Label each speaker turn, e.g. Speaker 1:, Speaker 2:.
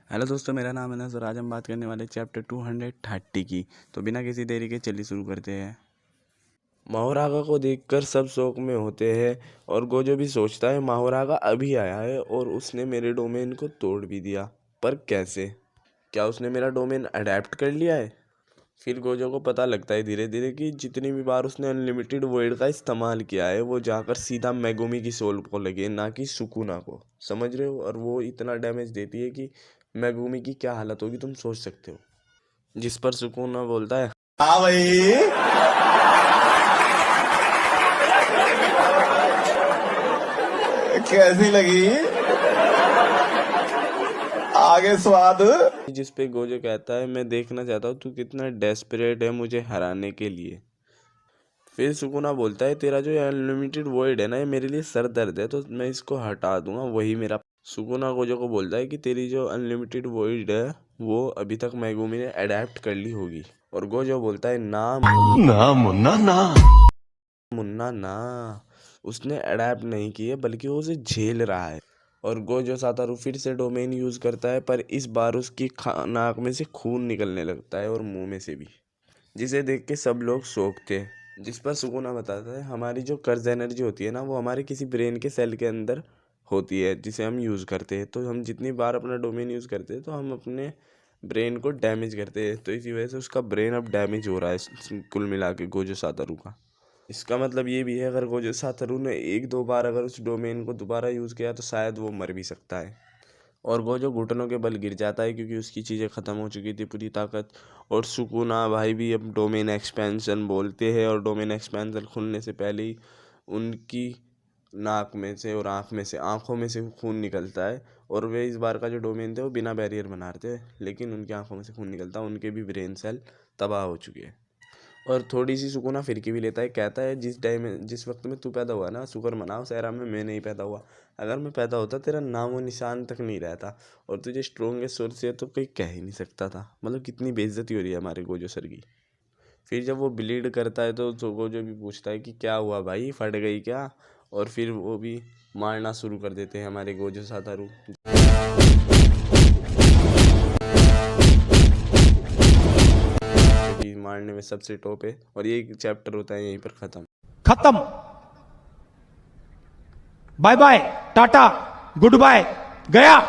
Speaker 1: Hello दोस्तों, मेरा नाम है नज़र। आज हम बात करने वाले चैप्टर 230 की। तो बिना किसी देरी के चलिए शुरू करते हैं।
Speaker 2: माहोरागा को देखकर सब शौक में होते हैं और गोजो भी सोचता है माहोरागा अभी आया है और उसने मेरे डोमेन को तोड़ भी दिया। पर कैसे? क्या उसने मेरा डोमेन अडेप्ट कर लिया है? फिर गोजो को पता लगता है धीरे धीरे कि जितनी भी बार उसने अनलिमिटेड वर्ड का इस्तेमाल किया है वो जाकर सीधा मेगुमी की सोल को लगे, ना कि सुकुना को। समझ रहे हो? और वो इतना डैमेज देती है कि मेगुमी की क्या हालत होगी तुम सोच सकते हो। जिस पर सुकुना बोलता है,
Speaker 3: हाँ भाई, कैसी लगी? आगे स्वाद।
Speaker 2: जिस पे गोजो कहता है मैं देखना चाहता हूँ तू कितना डेस्परेट है मुझे हराने के लिए। फिर सुकुना बोलता है तेरा जो अनलिमिटेड वर्ड है ना, ये मेरे लिए सर दर्द है, तो मैं इसको हटा दूंगा, वही मेरा। सुकुना गोजो को बोलता है कि तेरी जो अनलिमिटेड वर्ड है वो अभी तक मेगुमी ने अडेप्ट कर ली होगी। और गोजो बोलता है ना
Speaker 3: ना मुन्ना ना।
Speaker 2: मुन्ना ना, उसने अडेप्ट नहीं की है बल्कि वो उसे झेल रहा है। और गोजो सातारू फिर से डोमेन यूज करता है, पर इस बार उसकी नाक में से खून निकलने लगता है और मुंह में से भी, जिसे देख के सब लोग सोचते हैं। जिस पर सुकुना बताता है हमारी जो कर्ज एनर्जी होती है ना, वो हमारे किसी ब्रेन के सेल के अंदर होती है जिसे हम यूज़ करते हैं। तो हम जितनी बार अपना डोमेन यूज़ करते हैं तो हम अपने ब्रेन को डैमेज करते हैं। तो इसी वजह से उसका ब्रेन अब डैमेज हो रहा है कुल मिला के गोजो सातारू का। इसका मतलब ये भी है अगर गोजो सातरू ने एक दो बार अगर उस डोमेन को दोबारा यूज़ किया तो शायद वो मर भी सकता है। और गोजो घुटनों के बल गिर जाता है क्योंकि उसकी चीज़ें ख़त्म हो चुकी थी, पूरी ताकत। और सुकुना भाई भी अब डोमेन एक्सपेंशन बोलते हैं, और डोमेन एक्सपेंशन खुलने से पहले ही उनकी नाक में से और आँख में से आँखों में से खून निकलता है। और वे इस बार का जो डोमेन थे वो बिना बैरियर बना रहे थे, लेकिन उनकी आँखों में से खून निकलता, उनके भी ब्रेन सेल तबाह हो चुके हैं। और थोड़ी सी सुकूना फिरकी भी लेता है, कहता है जिस वक्त में तू पैदा हुआ ना, शुक्र मनाओ सहरा में मैं नहीं पैदा हुआ। अगर मैं पैदा होता तेरा नाम और निशान तक नहीं रहता, और तुझे स्ट्रोंगेस्ट सोर्स से तो कोई कह ही नहीं सकता था। मतलब कितनी बेइज्जती हो रही है हमारे गोजो सर की। फिर जब वो ब्लीड करता है तो गोजो भी पूछता है कि क्या हुआ भाई, फट गई क्या? और फिर वो भी मारना शुरू कर देते हैं हमारे गोजो सातारू, कि मारने में सबसे टॉप है। और ये चैप्टर होता है यहीं पर ख़त्म।
Speaker 4: खत्म। Bye bye, ta ta, good bye, गया।